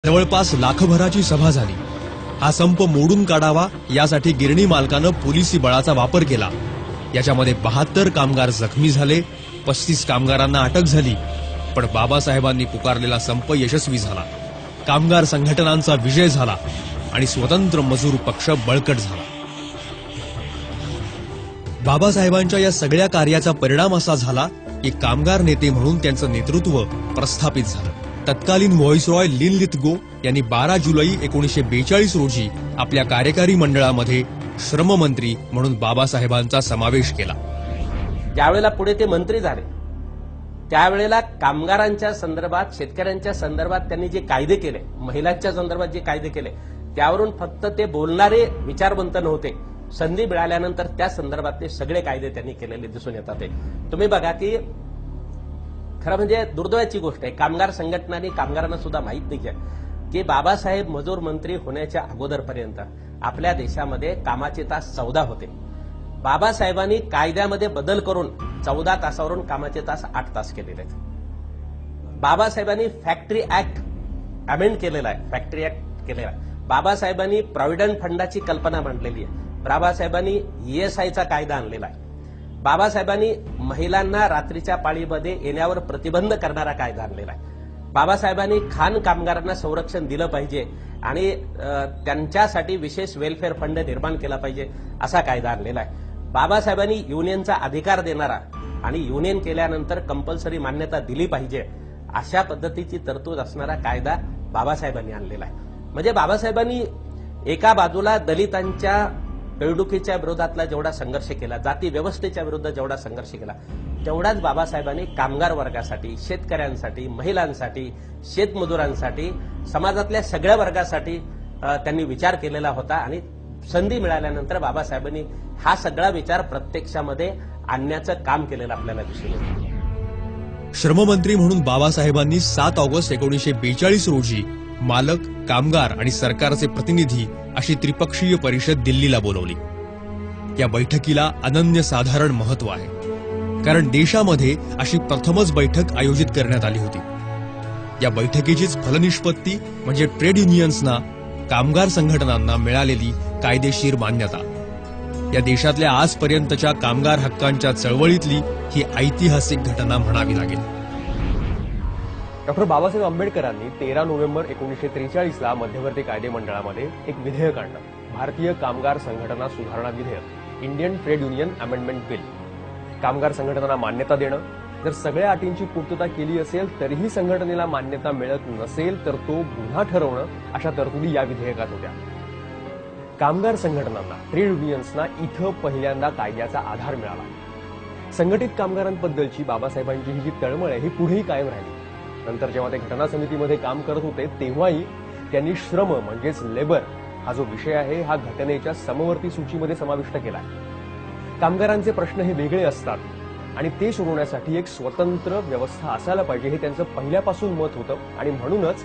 जवळपास लाखभराची सभा झाली। हा संप मोडून काढावा यासाठी गिरणी मालकानं पोलिसी बळाचा वापर केला। याच्यामध्ये 72 कामगार जखमी झाले, 35 कामगारांना अटक झाली। पण बाबासाहेबांनी पुकारलेला संप यशस्वी झाला। कामगार संघटनांचा विजय झाला आणि स्वतंत्र मजूर पक्ष बळकट झाला। बाबासाहेबांच्या या सगळ्या कार्याचा परिणाम असा झाला की कामगार नेते म्हणून त्यांचं नेतृत्व प्रस्थापित झालं। तत्कालीन व्हाईसरॉय लिन लिथगो यांनी 12 जुलै 1942 रोजी आपल्या कार्यकारी मंडळामध्ये श्रममंत्री म्हणून बाबासाहेबांचा समावेश केला। ज्यावेळेला पुढे ते मंत्री झाले त्यावेळेला कामगारांच्या संदर्भात, शेतकऱ्यांच्या संदर्भात त्यांनी जे कायदे केले, महिलांच्या संदर्भात जे कायदे केले, त्यावरून फक्त ते बोलणारे विचारवंत नव्हते। संधी मिळाल्यानंतर त्या संदर्भातले सगळे कायदे त्यांनी केलेले दिसून येतात। तुम्ही बघा की खरं म्हणजे दुर्दैवाची गोष्ट आहे, कामगार संघटनांनी कामगारांना सुद्धा माहीत नाही की बाबासाहेब मजूर मंत्री होण्याच्या अगोदरपर्यंत आपल्या देशामध्ये कामाचे तास 14 होते। बाबासाहेबांनी कायद्यामध्ये बदल करून 14 तासावरून कामाचे तास 8 तास केलेले आहेत। बाबासाहेबांनी फॅक्टरी ऍक्ट अमेंड केलेला आहे, फॅक्टरी ऍक्ट केलेला आहे। बाबासाहेबांनी प्रॉव्हिडंट फंडाची कल्पना मांडलेली आहे। बाबासाहेबांनी ESIचा कायदा आणलेला आहे। बाबासाहेबांनी महिलांना रात्रीच्या पाळीमध्ये येण्यावर प्रतिबंध करणारा कायदा आणलेला आहे। बाबासाहेबांनी खाण कामगारांना संरक्षण दिलं पाहिजे आणि त्यांच्यासाठी विशेष वेलफेअर फंड निर्माण केला पाहिजे असा कायदा आणलेला आहे। बाबासाहेबांनी युनियनचा अधिकार देणारा आणि युनियन केल्यानंतर कंपल्सरी मान्यता दिली पाहिजे अशा पद्धतीची तरतूद असणारा कायदा बाबासाहेबांनी आणलेला आहे। म्हणजे बाबासाहेबांनी एका बाजूला दलितांच्या पिळवणुकीच्या विरोधातला जेवढा संघर्ष केला, जाती व्यवस्थेच्या विरुद्ध जेवढा संघर्ष केला, तेवढाच बाबासाहेबांनी कामगार वर्गासाठी, शेतकऱ्यांसाठी, महिलांसाठी, शेतमजुरांसाठी, समाजातल्या सगळ्या वर्गासाठी त्यांनी विचार केलेला होता। आणि संधी मिळाल्यानंतर बाबासाहेबांनी हा सगळा विचार प्रत्यक्षामध्ये आणण्याचं काम केलेलं आपल्याला दिसून येतं। श्रममंत्री म्हणून बाबासाहेबांनी 7 ऑगस्ट 1942 रोजी मालक, कामगार आणि सरकारचे प्रतिनिधी अशी त्रिपक्षीय परिषद दिल्लीला बोलवली। या बैठकीला अनन्यसाधारण महत्व आहे, कारण देशामध्ये अशी प्रथमच बैठक आयोजित करण्यात आली होती। या बैठकीचीच फलनिष्पत्ती म्हणजे ट्रेड युनियन्सना, कामगार संघटनांना मिळालेली कायदेशीर मान्यता। या देशातल्या आजपर्यंतच्या कामगार हक्कांच्या चळवळीतली ही ऐतिहासिक घटना म्हणावी लागेल। डॉक्टर बाबासाहेब आंबेडकरांनी 13 नोव्हेंबर 1943 ला मध्यवर्ती कायदे मंडळामध्ये एक विधेयक आणलं, भारतीय कामगार संघटना सुधारणा विधेयक, Indian trade union amendment bill. कामगार संघटनांना मान्यता देणं, जर सगळ्या अटींची पूर्तता केली असेल तरीही संघटनेला मान्यता मिळत नसेल तर तो गुन्हा ठरवणं, अशा तरतुदी या विधेयकात होत्या। कामगार संघटनांना, ट्रेड युनियन्सना इथं पहिल्यांदा कायद्याचा आधार मिळाला। संघटित कामगारांबद्दलची बाबासाहेबांची ही जी तळमळ आहे ही पुढेही कायम राहिली। नंतर जेव्हा ते घटना समितीमध्ये काम करत होते तेव्हाही त्यांनी श्रम म्हणजेच लेबर हा जो विषय आहे हा घटनेच्या समवर्ती सूचीमध्ये समाविष्ट केला। कामगारांचे प्रश्न हे वेगळे असतात आणि ते सोडवण्यासाठी एक स्वतंत्र व्यवस्था असायला पाहिजे हे त्यांचं पहिल्यापासून मत होतं आणि म्हणूनच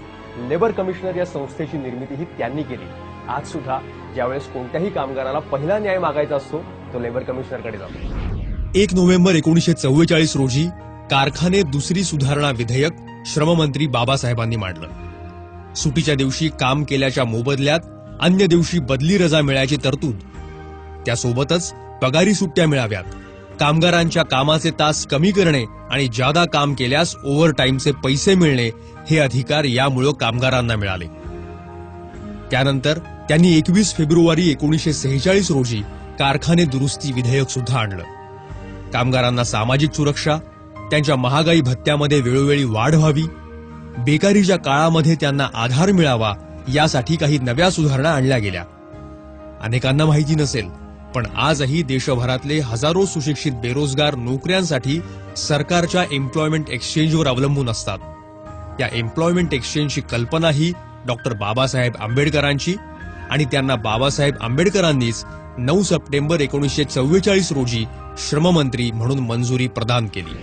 लेबर कमिशनर या संस्थेची निर्मितीही त्यांनी केली। आज सुद्धा ज्यावेळेस कोणत्याही कामगाराला पहिला न्याय मागायचा असतो तो लेबर कमिशनरकडे जातो। 1 नोव्हेंबर 1944 रोजी कारखाने दुसरी सुधारणा विधेयक श्रममंत्री बाबासाहेबांनी मांडलं। सुटीच्या दिवशी काम केल्याच्या मोबदल्यात अन्य दिवशी बदली रजा मिळायची तरतूद, त्यासोबतच पगारी सुट्ट्या मिळाव्यात, कामगारांच्या कामाचे तास कमी करणे आणि जादा काम केल्यास ओव्हरटाईमचे पैसे मिळणे हे अधिकार यामुळे कामगारांना मिळाले। त्यानंतर त्यांनी 21 फेब्रुवारी 1946 रोजी कारखाने दुरुस्ती विधेयक सुद्धा आणलं। कामगारांना सामाजिक सुरक्षा, त्यांच्या महागाई भत्त्यामध्ये वेळोवेळी वाढ व्हावी, बेकारीच्या काळामध्ये त्यांना आधार मिळावा यासाठी काही नव्या सुधारणा आणल्या गेल्या। अनेकांना माहिती नसेल पण आजही देशभरातले हजारो सुशिक्षित बेरोजगार नोकऱ्यांसाठी सरकारच्या एम्प्लॉयमेंट एक्सचेंजवर अवलंबून असतात। या एम्प्लॉयमेंट एक्सचेंजची कल्पना ही डॉक्टर बाबासाहेब आंबेडकरांची आणि त्यांना बाबासाहेब आंबेडकरांनीच 9 सप्टेंबर 1944 रोजी श्रममंत्री म्हणून मंजुरी प्रदान केली।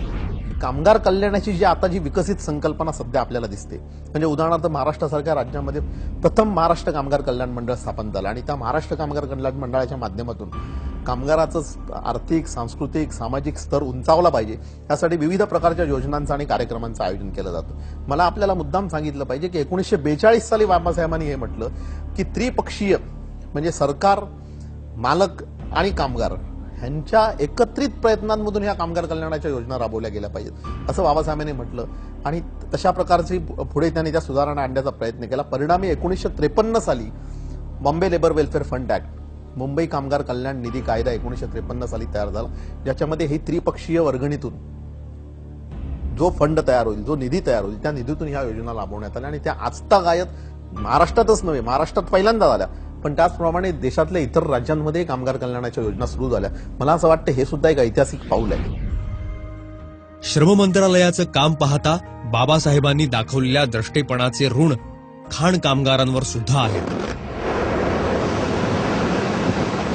कामगार कल्याणाची आता जी विकसित संकल्पना सध्या आपल्याला दिसते, म्हणजे उदाहरणार्थ महाराष्ट्रासारख्या राज्यामध्ये प्रथम महाराष्ट्र कामगार कल्याण मंडळ स्थापन झालं आणि त्या महाराष्ट्र कामगार कल्याण मंडळाच्या माध्यमातून कामगाराचं आर्थिक, सांस्कृतिक, सामाजिक स्तर उंचावला पाहिजे यासाठी विविध प्रकारच्या योजनांचं आणि कार्यक्रमांचं आयोजन केलं जातं. मला आपल्याला मुद्दाम सांगितलं पाहिजे की 1942 साली बाबासाहेबांनी हे म्हटलं की त्रिपक्षीय म्हणजे सरकार, मालक आणि कामगार यांच्या एकत्रित प्रयत्नांमधून या कामगार कल्याणाच्या योजना राबवल्या गेल्या पाहिजेत असं बाबासाहेबांनी म्हटलं आणि तशा प्रकारची पुढे त्यांनी त्या सुधारणा आणण्याचा प्रयत्न केला. परिणामी 1953 साली Bombay labour welfare fund act, Mumbai कामगार कल्याण निधी कायदा 1953 साली तयार झाला, ज्याच्यामध्ये ही त्रिपक्षीय वर्गणीतून जो फंड तयार होईल, जो निधी तयार होईल, त्या निधीतून ह्या योजना राबवण्यात आल्या आणि त्या आजतागायत महाराष्ट्रातच नव्हे, महाराष्ट्रात पहिल्यांदा झाल्या, पण त्याचप्रमाणे देशातल्या इतर राज्यांमध्ये कामगार कल्याणाच्या योजना सुरू झाल्या. मला असं वाटतं हे सुद्धा एक ऐतिहासिक पाऊल आहे. श्रम मंत्रालयाचं काम पाहता बाबासाहेबांनी दाखवलेल्या द्रष्टेपणाचे ऋण खाण कामगारांवर सुद्धा आहे.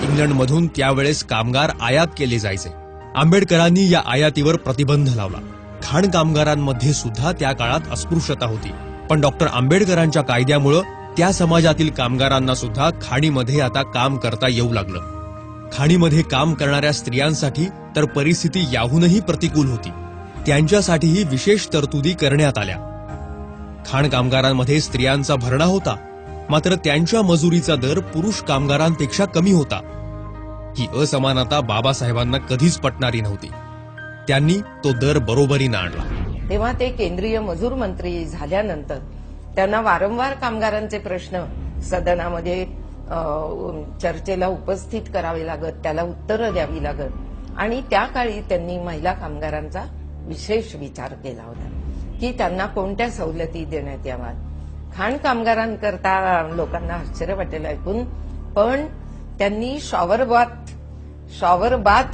इंग्लंडमधून त्यावेळेस कामगार आयात केले जायचे. आंबेडकरांनी या आयातीवर प्रतिबंध लावला. खाण कामगारांमध्ये सुद्धा त्या काळात अस्पृश्यता होती, पण डॉक्टर आंबेडकरांच्या कायद्यामुळे त्या समाजातील कामगारांना सुद्धा खाणीमध्ये आता काम करता येऊ लागलं. खाणीमध्ये काम करणाऱ्या स्त्रियांसाठी तर परिस्थिती याहूनही प्रतिकूल होती. त्यांच्यासाठीही विशेष तरतुदी करण्यात आल्या. खाण कामगारांमध्ये स्त्रियांचा भरणा होता, मात्र त्यांच्या मजुरीचा दर पुरुष कामगारांपेक्षा कमी होता. ही असमानता बाबासाहेबांना कधीच पटणारी नव्हती. त्यांनी तो दर बरोबरीनं आणला. तेव्हा ते केंद्रीय मजूर मंत्री झाल्यानंतर त्यांना वारंवार कामगारांचे प्रश्न सदनामध्ये चर्चेला उपस्थित करावे लागत, त्याला उत्तरं द्यावी लागत आणि त्या काळी त्यांनी महिला कामगारांचा विशेष विचार केला होता की त्यांना कोणत्या सवलती देण्यात याव्यात. खाण कामगारांकरता लोकांना आश्चर्य वाटेल ऐकून, पण त्यांनी शॉवर बाथ